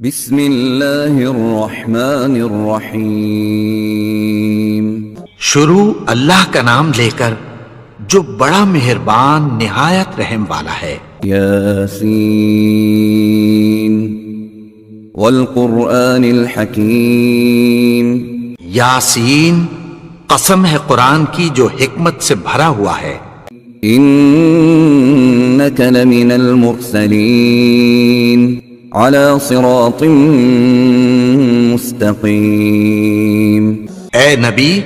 بسم اللہ الرحمن الرحیم۔ شروع اللہ کا نام لے کر جو بڑا مہربان نہایت رحم والا ہے۔ یاسین والقرآن الحکیم۔ یاسین، قسم ہے قرآن کی جو حکمت سے بھرا ہوا ہے۔ انک لمن المرسلین علی صراط مستقیم۔ اے نبی،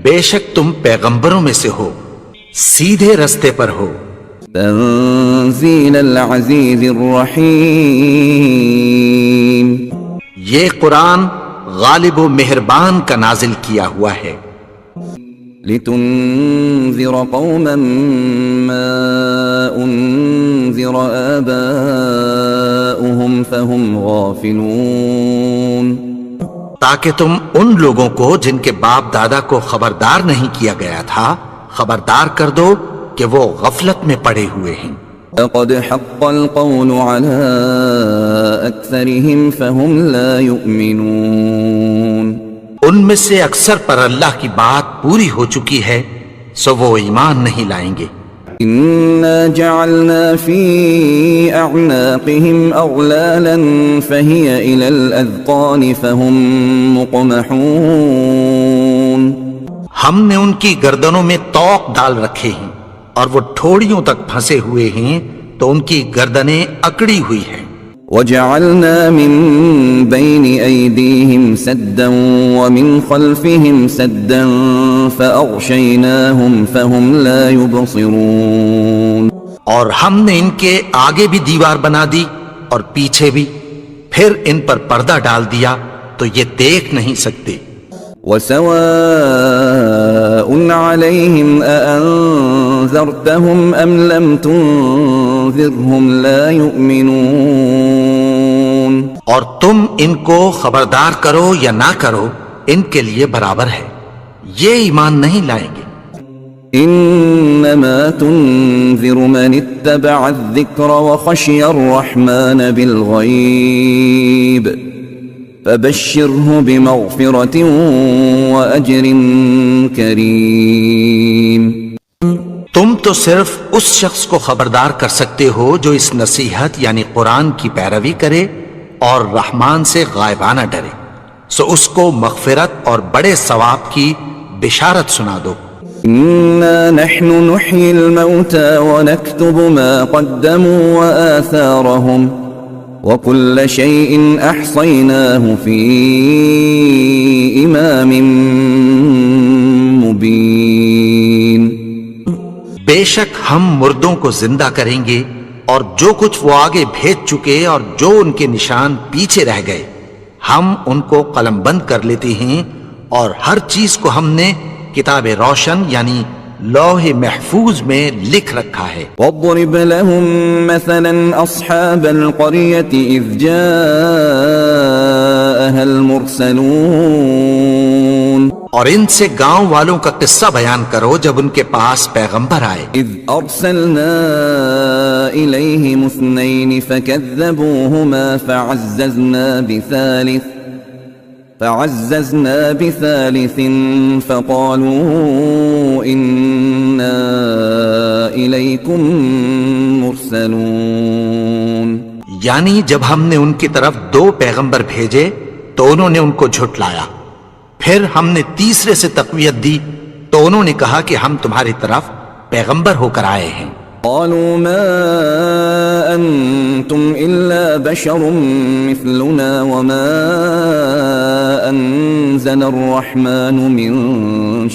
بے شک تم پیغمبروں میں سے ہو، سیدھے رستے پر ہو۔ تنزیل العزیز الرحیم۔ یہ قرآن غالب و مہربان کا نازل کیا ہوا ہے۔ لتنذر قوما ما انذر آباؤهم فهم غافلون۔ تاکہ تم ان لوگوں کو جن کے باپ دادا کو خبردار نہیں کیا گیا تھا خبردار کر دو کہ وہ غفلت میں پڑے ہوئے ہیں۔ لقد حق القول على أكثرهم فهم لا يؤمنون۔ ان میں سے اکثر پر اللہ کی بات پوری ہو چکی ہے سو وہ ایمان نہیں لائیں گے۔ إنا جعلنا في أعناقهم أغلالا فهي إلى الأذقان فهم مقمحون۔ ہم نے ان کی گردنوں میں طوق ڈال رکھے ہیں اور وہ ٹھوڑیوں تک پھنسے ہوئے ہیں تو ان کی گردنیں اکڑی ہوئی ہیں۔ وجعلنا من بين أيديهم سدا ومن خلفهم سدا فأغشيناهم فهم لا يبصرون۔ اور ہم نے ان کے آگے بھی دیوار بنا دی اور پیچھے بھی، پھر ان پر پردہ ڈال دیا تو یہ دیکھ نہیں سکتے۔ وسواء عليهم أأنذرتهم أم لم تنذرهم لا يؤمنون۔ اور تم ان کو خبردار کرو یا نہ کرو ان کے لیے برابر ہے، یہ ایمان نہیں لائیں گے۔ انما تنذر من اتبع الذکر وخشی الرحمن بالغیب فبشرہ بمغفرۃ واجر کریم۔ تم تو صرف اس شخص کو خبردار کر سکتے ہو جو اس نصیحت یعنی قرآن کی پیروی کرے اور رحمان سے غائبانہ ڈرے، سو اس کو مغفرت اور بڑے ثواب کی بشارت سنا دو۔ انا نحن نحيي الموتى ونكتب ما قدموا وآثارهم وكل شيء احصيناه في امام مبين۔ بے شک ہم مردوں کو زندہ کریں گے اور جو کچھ وہ آگے بھیج چکے اور جو ان کے نشان پیچھے رہ گئے ہم ان کو قلم بند کر لیتے ہیں، اور ہر چیز کو ہم نے کتاب روشن یعنی لوح محفوظ میں لکھ رکھا ہے۔ واضرب لهم مثلا اصحاب القرية اذ جاءها المرسلون۔ اور ان سے گاؤں والوں کا قصہ بیان کرو جب ان کے پاس پیغمبر آئے۔ اذ ارسلنا اليهم اثنين فكذبوهما فعززنا بثالث فقالوا إنا إليكم مرسلون۔ یعنی جب ہم نے ان کی طرف دو پیغمبر بھیجے تو انہوں نے ان کو جھٹلایا، پھر ہم نے تیسرے سے تقویت دی تو انہوں نے کہا کہ ہم تمہاری طرف پیغمبر ہو کر آئے ہیں۔ قالوا ما أنتم إلا بشر مثلنا وما أنزل الرحمن من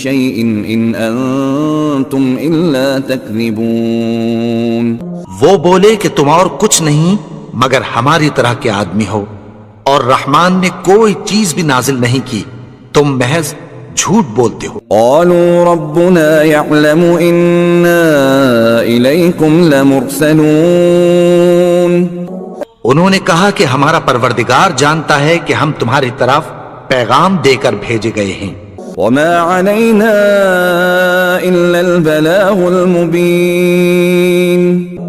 شيء إن أنتم إلا تكذبون۔ وہ بولے کہ تم اور کچھ نہیں مگر ہماری طرح کے آدمی ہو، اور رحمان نے کوئی چیز بھی نازل نہیں کی، تم محض جھوٹ بولتے ہو۔ قالوا ربنا يعلم إنا إليكم لمرسلون۔ انہوں نے کہا کہ ہمارا پروردگار جانتا ہے کہ ہم تمہاری طرف پیغام دے کر بھیجے گئے ہیں۔ وما علينا إلا البلاغ المبين.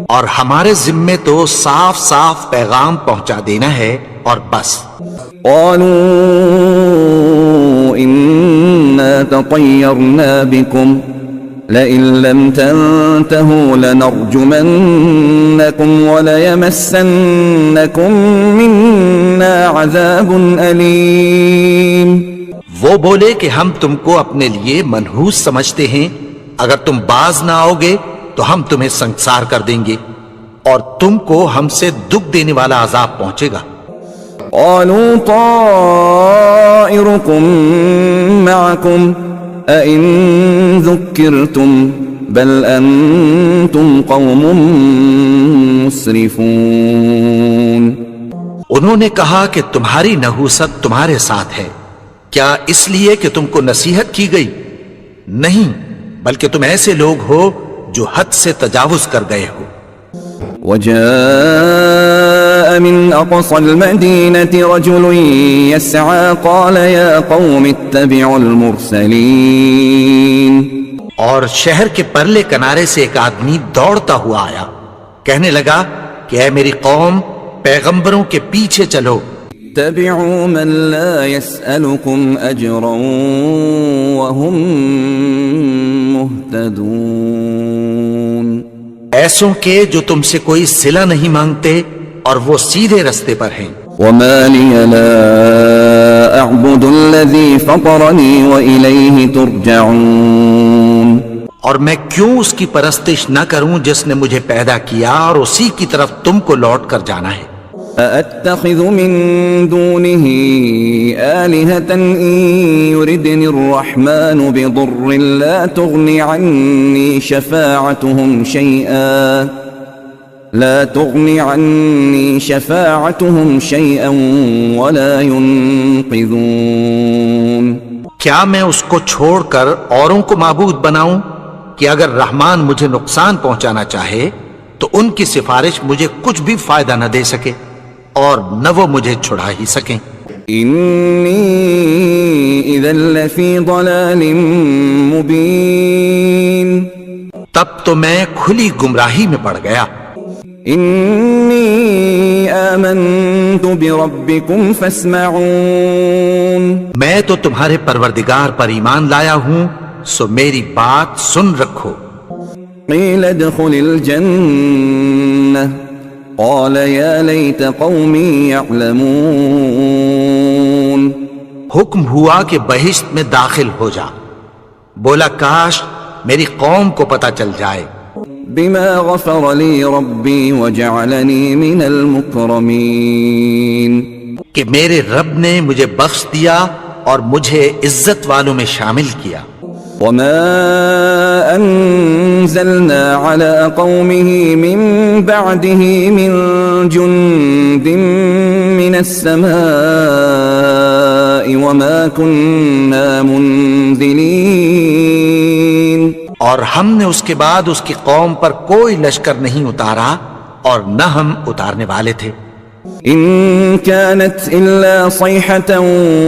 اور ہمارے ذمے تو صاف صاف پیغام پہنچا دینا ہے اور بس. قالوا إنا تطيرنا بكم لئن لم تنتهوا لنرجمنكم وليمسنكم منا عذاب أليم. وہ بولے کہ ہم تم کو اپنے لیے منحوس سمجھتے ہیں، اگر تم باز نہ آؤ گے تو ہم تمہیں سنسار کر دیں گے اور تم کو ہم سے دکھ دینے والا عذاب پہنچے گا. قالوا طائركم معكم أئن ذكرتم بل أنتم قوم مسرفون. انہوں نے کہا کہ تمہاری نحوست تمہارے ساتھ ہے، کیا اس لیے کہ تم کو نصیحت کی گئی؟ نہیں، بلکہ تم ایسے لوگ ہو جو حد سے تجاوز کر گئے ہو. وجاء من أقصى المدينة رجل يسعى قال يا قوم اتبعوا المرسلين. اور شہر کے پرلے کنارے سے ایک آدمی دوڑتا ہوا آیا، کہنے لگا کہ اے میری قوم، پیغمبروں کے پیچھے چلو. اتبعوا من لا يسألكم أجرا وهم مهتدون. ایسوں کے جو تم سے کوئی صلہ نہیں مانگتے اور وہ سیدھے رستے پر ہیں. وما لي لا أعبد الذي فطرني وإليه ترجعون. اور میں کیوں اس کی پرستش نہ کروں جس نے مجھے پیدا کیا اور اسی کی طرف تم کو لوٹ کر جانا ہے. أأتخذ من دونه آلهة إن يردني الرحمن بضر لا تغني عني شفاعتهم شيئا ولا ينقذون. کیا میں اس کو چھوڑ کر اوروں کو معبود بناؤں کہ اگر رحمان مجھے نقصان پہنچانا چاہے تو ان کی سفارش مجھے کچھ بھی فائدہ نہ دے سکے اور نہ وہ مجھے چھڑا ہی سکیں. انی اذا لفی ضلال مبین. تب تو میں کھلی گمراہی میں پڑ گیا. انی آمنت بربکم فاسمعون. میں تو تمہارے پروردگار پر ایمان لایا ہوں، سو میری بات سن رکھو. قیل ادخل الجنہ قال یا لیت قومی یعلمون. حکم ہوا کہ بہشت میں داخل ہو جا. بولا کاش میری قوم کو پتہ چل جائے. بما غفر لی ربی وجعلنی من المکرمین. کہ میرے رب نے مجھے بخش دیا اور مجھے عزت والوں میں شامل کیا. وما أنزلنا على قومه من بعده من جند من السماء وما كنا منزلين. اور ہم نے اس کے بعد اس کی قوم پر کوئی لشکر نہیں اتارا اور نہ ہم اتارنے والے تھے. إن كانت إلا صيحة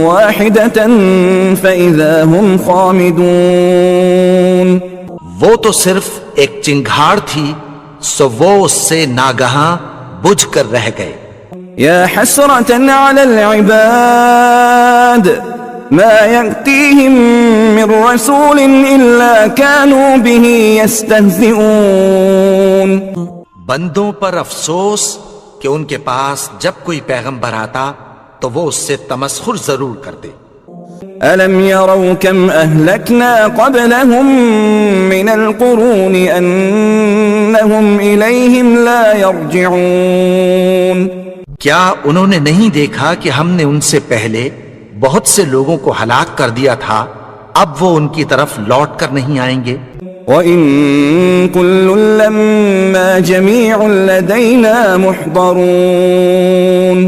واحدة فإذا هم خامدون. وہ تو صرف ایک چنگھاڑ تھی، سو وہ اس سے ناگہاں بجھ کر رہ گئے. يا حسرة على العباد ما يأتيهم من رسول إلا كانوا به يستهزئون. بندوں پر افسوس کہ ان کے پاس جب کوئی پیغمبر آتا تو وہ اس سے تمسخر ضرور کرتے. ألم يروا كم أهلكنا قبلهم من القرون أنهم إليهم لا يرجعون. کیا انہوں نے نہیں دیکھا کہ ہم نے ان سے پہلے بہت سے لوگوں کو ہلاک کر دیا تھا، اب وہ ان کی طرف لوٹ کر نہیں آئیں گے. وَإِن كُلٌّ لَّمَّا جَمِيعٌ لَّدَيْنَا مُحْضَرُونَ.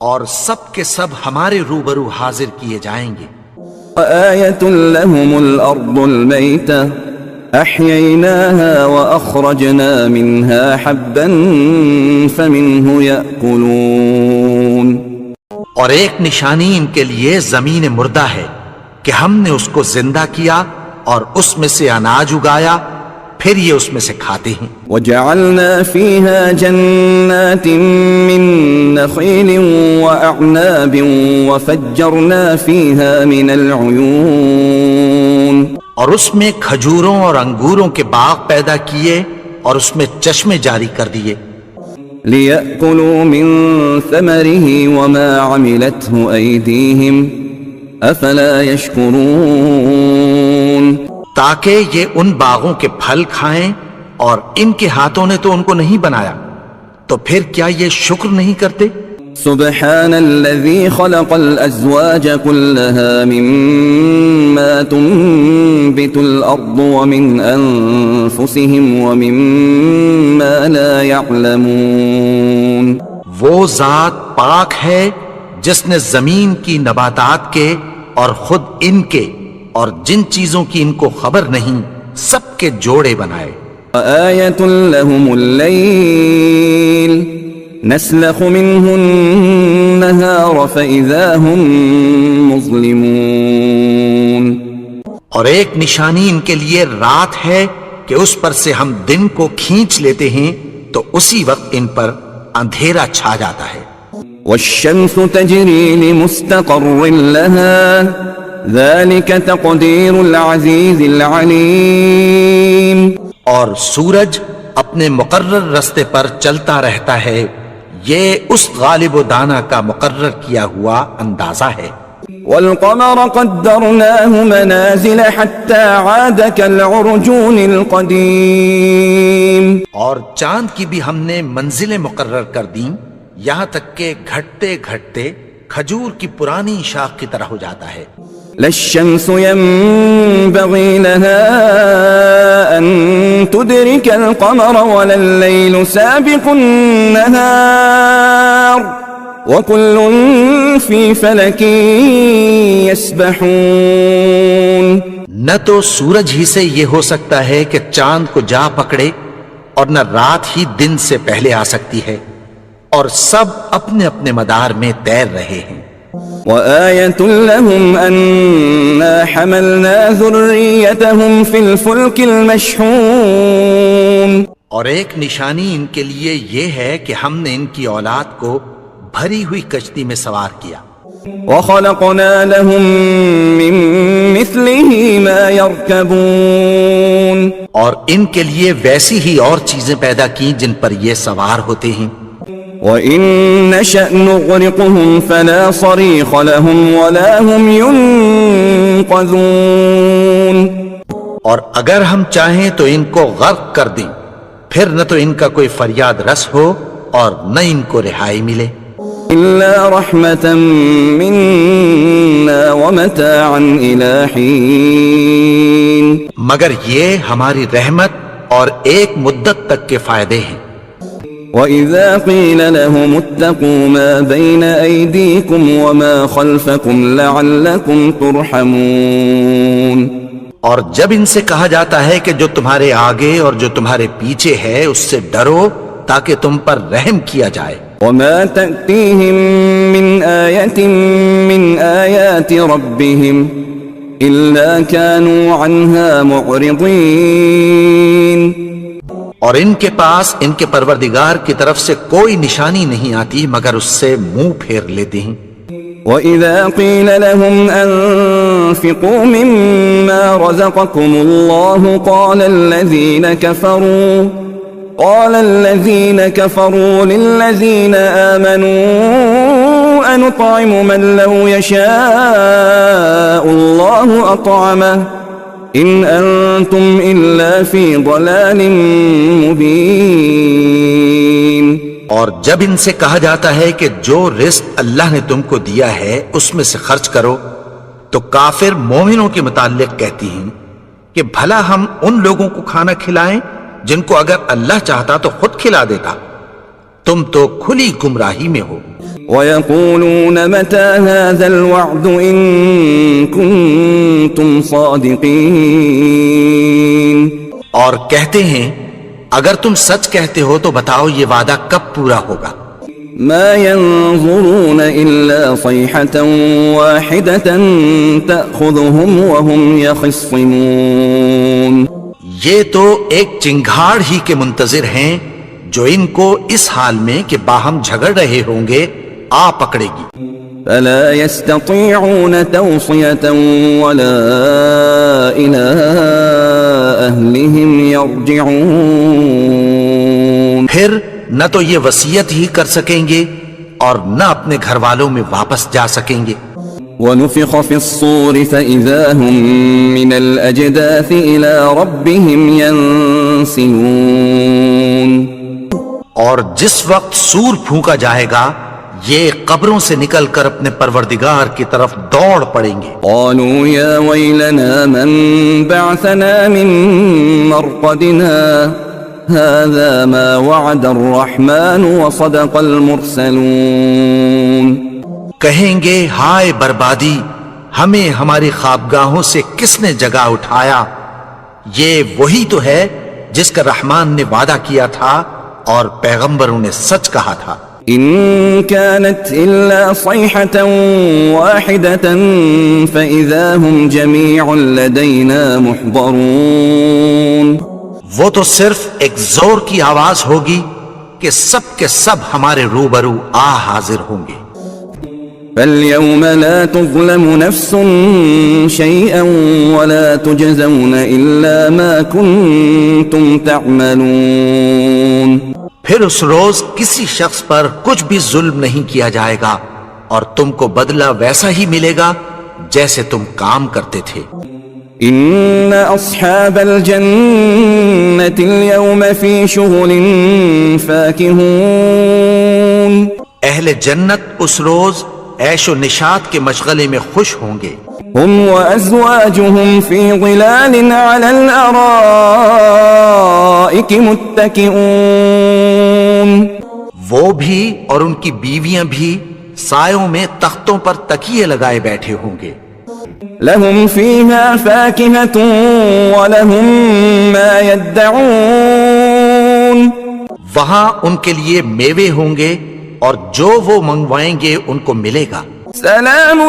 اور سب کے سب ہمارے روبرو حاضر کیے جائیں گے. وَآيَةٌ لَّهُمُ الْأَرْضُ الْمَيْتَةُ أَحْيَيْنَاهَا وَأَخْرَجْنَا مِنْهَا حَبًّا فَمِنْهُ يَأْكُلُونَ. اور ایک نشانی ان کے لیے زمین مردہ ہے، کہ ہم نے اس کو زندہ کیا اور اس میں سے اناج اگایا، پھر یہ اس میں سے کھاتے ہیں۔ وجعلنا فيها جنات من نخيل وأعناب وفجرنا فيها من العيون، اور اس میں کھجوروں اور انگوروں کے باغ پیدا کیے اور اس میں چشمے جاری کر دیے، ليأكلوا من ثمره وما عملته أيديهم أفلا يشكرون، تاکہ یہ ان باغوں کے پھل کھائیں اور ان کے ہاتھوں نے تو ان کو نہیں بنایا، تو پھر کیا یہ شکر نہیں کرتے؟ سبحان الذي خلق الأزواج كلها مما تنبت الأرض ومن أنفسهم ومما لا يعلمون، وہ ذات پاک ہے جس نے زمین کی نباتات کے اور خود ان کے اور جن چیزوں کی ان کو خبر نہیں سب کے جوڑے بنائے۔ وآية لهم الليل نسلخ منه النهار فإذا هم مظلمون، اور ایک نشانی ان کے لیے رات ہے کہ اس پر سے ہم دن کو کھینچ لیتے ہیں تو اسی وقت ان پر اندھیرا چھا جاتا ہے۔ والشمس تجري لمستقر لها ذلك تقدير العزيز العليم، اور سورج اپنے مقرر رستے پر چلتا رہتا ہے، یہ اس غالب و دانا کا مقرر کیا ہوا اندازہ ہے۔ والقمر قدرناه منازل حتى عاد كالعرجون القديم، اور چاند کی بھی ہم نے منزلیں مقرر کر دیں یہاں تک کہ گھٹتے گھٹتے کھجور کی پرانی شاخ کی طرح ہو جاتا ہے۔ لا الشمس ينبغي لها أن تدرك القمر ولا الليل سابق النهار وكل في فلك يسبحون، نہ تو سورج ہی سے یہ ہو سکتا ہے کہ چاند کو جا پکڑے اور نہ رات ہی دن سے پہلے آ سکتی ہے، اور سب اپنے اپنے مدار میں تیر رہے ہیں۔ وآية لهم أنا حملنا ذريتهم في الفلك المشحون، اور ایک نشانی ان کے لیے یہ ہے کہ ہم نے ان کی اولاد کو بھری ہوئی کشتی میں سوار کیا، وخلقنا لهم من مثله ما يركبون، اور ان کے لیے ویسی ہی اور چیزیں پیدا کی جن پر یہ سوار ہوتے ہیں۔ وَإِن نَّشَأْ نُغْرِقْهُمْ فَلَا صَرِيخَ لَهُمْ وَلَا هُمْ يُنقَذُونَ، اور اگر ہم چاہیں تو ان کو غرق کر دیں، پھر نہ تو ان کا کوئی فریاد رس ہو اور نہ ان کو رہائی ملے، إِلَّا رَحْمَةً مِنَّا وَمَتَاعًا إِلَى حِينٍ، مگر یہ ہماری رحمت اور ایک مدت تک کے فائدے ہیں۔ وَإِذَا قِيلَ لَهُمُ اتَّقُوا مَا بَيْنَ أَيْدِيكُمْ وَمَا خَلْفَكُمْ لَعَلَّكُمْ تُرْحَمُونَ، اور جب ان سے کہا جاتا ہے کہ جو تمہارے آگے اور جو تمہارے پیچھے ہے اس سے ڈرو تاکہ تم پر رحم کیا جائے۔ وَمَا تَأْتِيهِم مِّنْ آيَةٍ مِّنْ آيَاتِ رَبِّهِمْ إِلَّا كَانُوا عَنْهَا مُعْرِضِينَ، اور ان کے پاس ان کے پروردگار کی طرف سے کوئی نشانی نہیں آتی مگر اس سے منہ پھیر لیتے ہیں۔ وَإِذَا قِيلَ لَهُمْ أَنفِقُوا مِمَّا رَزَقَكُمُ اللَّهُ قَالَ الَّذِينَ كَفَرُوا لِلَّذِينَ آمَنُوا أَنُطْعِمُ مَن لَّوْ يَشَاءُ اللَّهُ أَطْعَمَهُ إِنْ أَنْتُمْ إِلَّا فِي ضَلَالٍ مُبِينٍ، اور جب ان سے کہا جاتا ہے کہ جو رزق اللہ نے تم کو دیا ہے اس میں سے خرچ کرو، تو کافر مومنوں کے متعلق کہتی ہیں کہ بھلا ہم ان لوگوں کو کھانا کھلائیں جن کو اگر اللہ چاہتا تو خود کھلا دیتا، تم تو کھلی گمراہی میں ہو۔ وَيَقُولُونَ مَتَى هَذَا الْوَعْدُ إِن كُنتُمْ صَادِقِينَ، اور کہتے ہیں اگر تم سچ کہتے ہو تو بتاؤ یہ وعدہ کب پورا ہوگا۔ ما ينظرون إلا صيحة واحدة تأخذهم وهم يخصمون. یہ تو ایک چنگھاڑ ہی کے منتظر ہیں جو ان کو اس حال میں کہ باہم جھگڑ رہے ہوں گے آ پکڑے گی. فلا يستطيعون توصية ولا إلى أهلهم يرجعون. پھر نہ تو یہ وصیت ہی کر سکیں گے اور نہ اپنے گھر والوں میں واپس جا سکیں گے. ونفخ في الصور فإذا هم من الأجداث إلى ربهم ينسلون. اور جس وقت سور پھونکا جائے گا یہ قبروں سے نکل کر اپنے پروردگار کی طرف دوڑ پڑیں گے. قالوا يا ويلنا من بعثنا من مرقدنا هذا ما وعد الرحمن وصدق المرسلون. کہیں گے ہائے بربادی، ہمیں ہماری خوابگاہوں سے کس نے جگا اٹھایا؟ یہ وہی تو ہے جس کا رحمان نے وعدہ کیا تھا اور پیغمبروں نے سچ کہا تھا. إن كانت إلا صيحة واحدة فإذا هم جميع لدينا محضرون. وہ تو صرف ایک زور کی آواز ہوگی کہ سب کے سب ہمارے روبرو حاضر ہوں گے. فاليوم لا تظلم نفس شيئا ولا تجزون إلا ما كنتم تعملون. پھر اس روز کسی شخص پر کچھ بھی ظلم نہیں کیا جائے گا اور تم کو بدلہ ویسا ہی ملے گا جیسے تم کام کرتے تھے. إن أصحاب الجنة اليوم في شغل فاكهون. اہل جنت اس روز عیش و نشاط کے مشغلے میں خوش ہوں گے. هم وأزواجهم في ظلال على الأرائك متكئون. وہ بھی اور ان کی بیویاں بھی سایوں میں تختوں پر تکیے لگائے بیٹھے ہوں گے. لهم فيها فاكهة ولهم ما يدعون. وہاں ان کے لیے میوے ہوں گے اور جو وہ منگوائیں گے ان کو ملے گا. سلام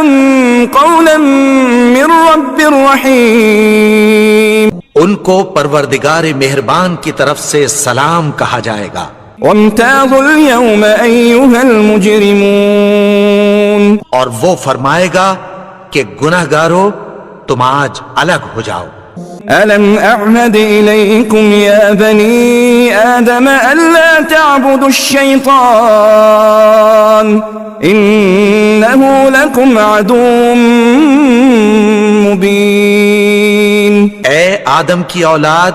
قولا من رب رحیم. ان کو پروردگار مہربان کی طرف سے سلام کہا جائے گا. وامتازوا اليوم أيها المجرمون. اور وہ فرمائے گا کہ گناہگارو تم آج الگ ہو جاؤ. ألم أعهد إليكم يا بني آدم ألا تعبدوا الشيطان إنه لكم عدو مبين. اے آدم کی اولاد،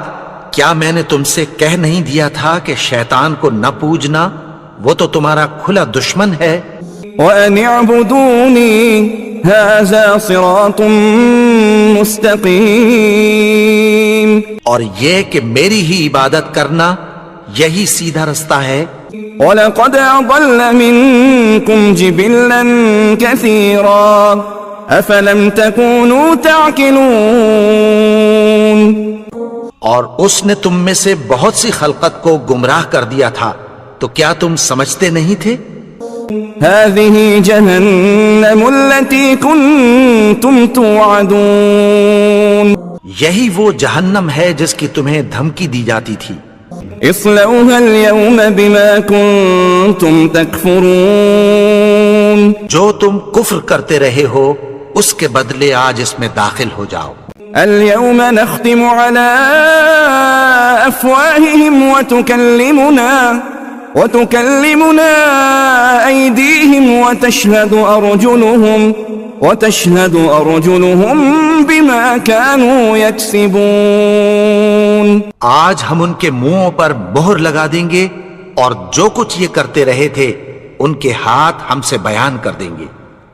کیا میں نے تم سے کہہ نہیں دیا تھا کہ شیطان کو نہ پوجنا، وہ تو تمہارا کھلا دشمن ہے. وأن اعبدوني هذا صراط مستقيم. اور یہ کہ میری ہی عبادت کرنا یہی سیدھا رستہ ہے. وَلَقَدْ أَضَلَّ مِنكُمْ جِبِلًّا كَثِيرًا أَفَلَمْ تَكُونُوا تَعْقِلُونَ. اور اس نے تم میں سے بہت سی خلقت کو گمراہ کر دیا تھا، تو کیا تم سمجھتے نہیں تھے؟ هذه جهنم التي كنتم توعدون. یہی وہ جہنم ہے جس کی تمہیں دھمکی دی جاتی تھی. اصلوها اليوم بما كنتم تكفرون. جو تم کفر کرتے رہے ہو اس کے بدلے آج اس میں داخل ہو جاؤ. اليوم نختم على أفواههم وتكلمنا أيديهم وتشهد أرجلهم بما كانوا يكسبون. آج ہم ان کے منہوں پر مہر لگا دیں گے اور جو کچھ یہ کرتے رہے تھے ان کے ہاتھ ہم سے بیان کر دیں گے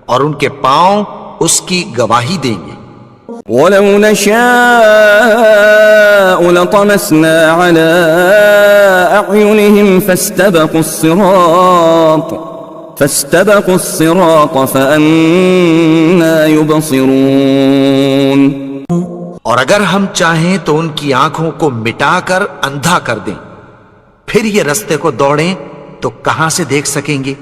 اور ان کے پاؤں اس کی گواہی دیں گے. وَلَوْ نَشَاءُ لَطَمَسْنَا عَلَىٰ أَعْيُنِهِمْ فَاسْتَبَقُوا الصِّرَاطَ فَأَنَّىٰ يُبْصِرُونَ. اور اگر ہم چاہیں تو ان کی آنکھوں کو مٹا کر اندھا کر دیں، پھر یہ رستے کو دوڑیں تو کہاں سے دیکھ سکیں گے؟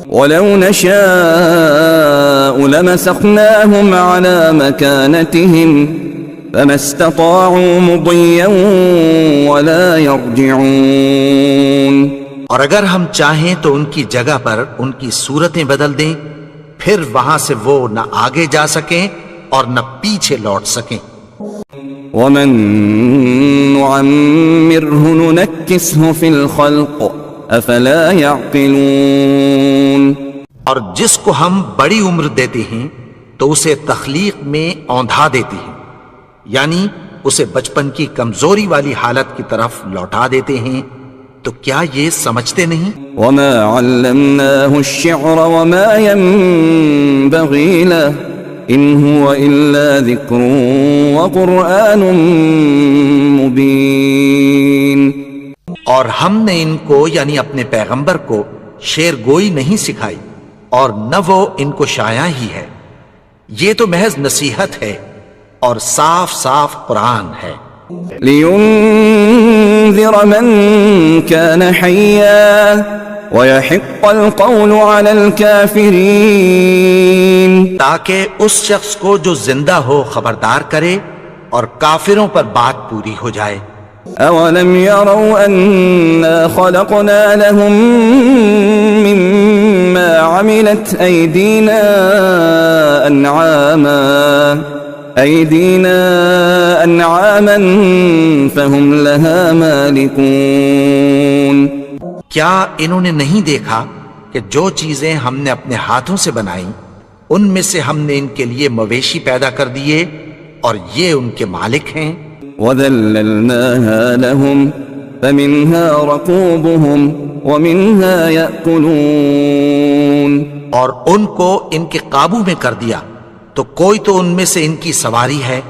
وَلَوْ نَشَاءُ لَمَسَخْنَاهُمْ عَلَى مَكَانَتِهِمْ فَمَا اسْتَطَاعُوا مُضِيًّا وَلَا يَرْجِعُونَ۔ اور اگر ہم چاہیں تو ان کی جگہ پر ان کی صورتیں بدل دیں، پھر وہاں سے وہ نہ آگے جا سکیں اور نہ پیچھے لوٹ سکیں۔ وَمَن نُعَمِّرْهُ نُنَكِّسْهُ فِي الْخَلْقِ أَفَلَا يَعْقِلُونَ۔ اور جس کو ہم بڑی عمر دیتے ہیں تو اسے تخلیق میں اوندھا دیتے ہیں، یعنی اسے بچپن کی کمزوری والی حالت کی طرف لوٹا دیتے ہیں، تو کیا یہ سمجھتے نہیں؟ وَمَا عَلَّمْنَاهُ الشِّعْرَ وَمَا يَنبَغِي لَهُ إِنْ هُوَ إِلَّا ذِكْرٌ وَقُرْآنٌ مُبِينٌ۔ اور ہم نے ان کو یعنی اپنے پیغمبر کو شعر گوئی نہیں سکھائی، اور نہ وہ ان کو شایع ہی ہے، یہ تو محض نصیحت ہے اور صاف صاف قرآن ہے۔ لِيُنذِرَ مَن كَانَ حَيًّا وَيَحِقَّ الْقَوْلُ عَلَى الْكَافِرِينَ، تاکہ اس شخص کو جو زندہ ہو خبردار کرے اور کافروں پر بات پوری ہو جائے۔ أَوَلَمْ يَرَوْا أَنَّا خَلَقْنَا لَهُم مِّمَّا عَمِلَتْ أَيْدِينَا أَنْعَامًا فَهُمْ لَهَا مَالِكُونَ۔ کیا انہوں نے نہیں دیکھا کہ جو چیزیں ہم نے اپنے ہاتھوں سے بنائیں ان میں سے ہم نے ان کے لیے مویشی پیدا کر دیے اور یہ ان کے مالک ہیں۔ وَذَلَّلْنَاهَا لَهُمْ فَمِنْهَا رَكُوبُهُمْ وَمِنْهَا يَأْكُلُونَ۔ اور ان کو ان کے قابو میں کر دیا تو کوئی تو ان میں سے ان کی سواری ہے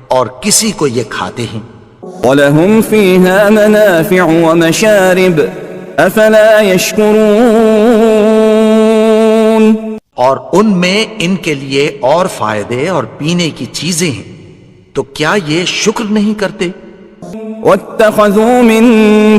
اور کسی کو یہ کھاتے ہیں۔ وَلَهُمْ فِيهَا مَنَافِعُ وَمَشَارِبُ أَفَلَا يَشْكُرُونَ۔ اور ان میں ان کے لیے اور فائدے اور پینے کی چیزیں ہیں، تو کیا یہ شکر نہیں کرتے؟ وَاتَّخَذُوا مِن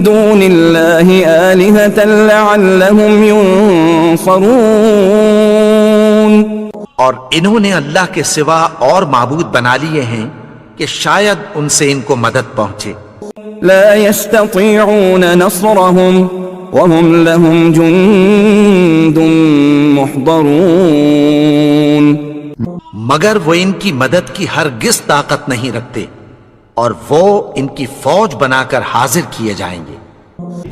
دُونِ اللَّهِ آلِهَةً لَعَلَّهُمْ يُنصَرُونَ۔ اور انہوں نے اللہ کے سوا اور معبود بنا لیے ہیں کہ شاید ان سے ان کو مدد پہنچے۔ لا يستطيعون نصرهم وهم لهم جند محضرون۔ مگر وہ ان کی مدد کی ہرگز طاقت نہیں رکھتے اور وہ ان کی فوج بنا کر حاضر کیے جائیں گے۔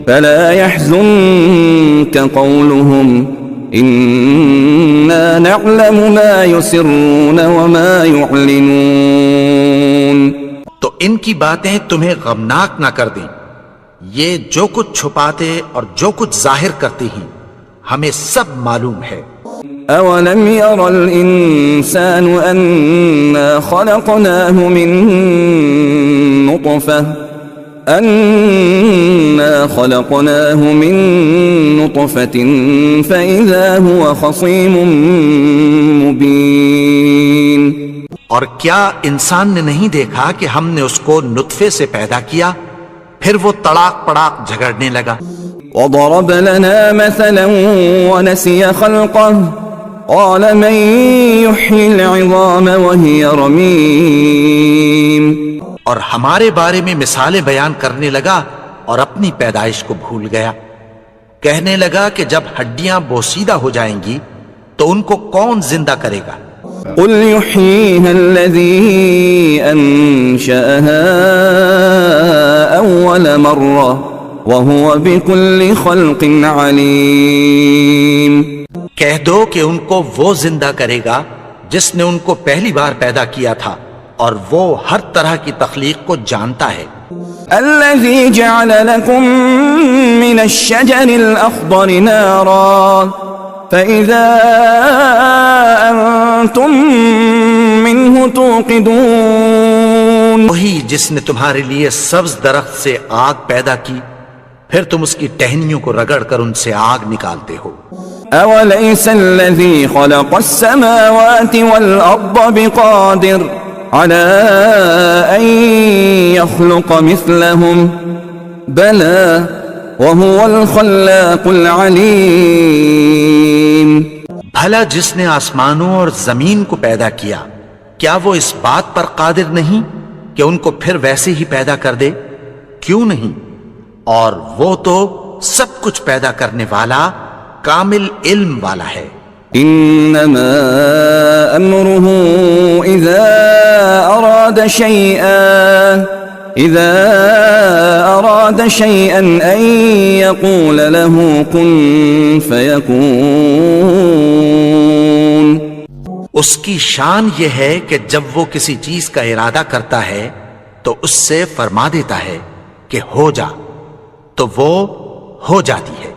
فلا يحزنك قولهم إنا نعلم ما يسرون وما يعلنون۔ تو ان کی باتیں تمہیں غمناک نہ کر دیں، یہ جو کچھ چھپاتے اور جو کچھ ظاہر کرتے ہیں ہمیں سب معلوم ہے۔ أَوَلَمْ يَرَ الْإِنسَانُ أَنَّا خَلَقْنَاهُ مِن نُطْفَةٍ فَإِذَا هُوَ خَصِيمٌ مُبِينٌ۔ اور کیا انسان نے نہیں دیکھا کہ ہم نے اس کو نطفے سے پیدا کیا، پھر وہ تڑاک پڑاک جھگڑنے لگا۔ وَضَرَبَ لَنَا مَثَلًا وَنَسِيَ خَلْقَهُ قَالَ مَن يُحْيِي الْعِظَامَ وَهِيَ رَمِيمٌ۔ اور ہمارے بارے میں مثالیں بیان کرنے لگا اور اپنی پیدائش کو بھول گیا۔ کہنے لگا کہ جب ہڈیاں بوسیدہ ہو جائیں گی تو ان کو کون زندہ کرے گا؟ قل يحييها الذي أنشأها أول مرة وهو بكل خلق عليم۔ کہہ دو کہ ان کو وہ زندہ کرے گا جس نے ان کو پہلی بار پیدا کیا تھا اور وہ ہر طرح کی تخلیق کو جانتا ہے۔ الذي جعل لكم من الشجر الأخضر نارا فإذا أنتم منه توقدون۔ وہی جس نے تمہارے لیے سبز درخت سے آگ پیدا کی، پھر تم اس کی ٹہنیوں کو رگڑ کر ان سے آگ نکالتے ہو۔ أوليس الذي خلق السماوات والأرض بقادر على أن يخلق مثلهم بلى وهو الخلاق العليم. بھلا جس نے آسمانوں اور زمین کو پیدا کیا کیا وہ اس بات پر قادر نہیں کہ ان کو پھر ویسے ہی پیدا کر دے؟ کیوں نہیں؟ اور وہ تو سب کچھ پیدا کرنے والا کامل علم والا ہے. انما امره اذا اراد شيئا ان يقول له كن فيكون. اس کی شان یہ ہے کہ جب وہ کسی چیز کا ارادہ کرتا ہے تو اس سے فرما دیتا ہے کہ ہو جا، تو وہ ہو جاتی ہے.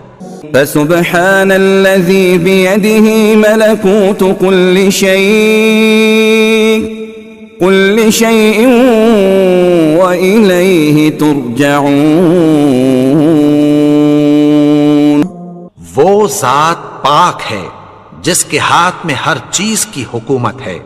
فسبحان الذي بيده ملكوت كل شيء وإليه ترجعون. وہ ذات پاک ہے جس کے ہاتھ میں ہر چیز کی حکومت ہے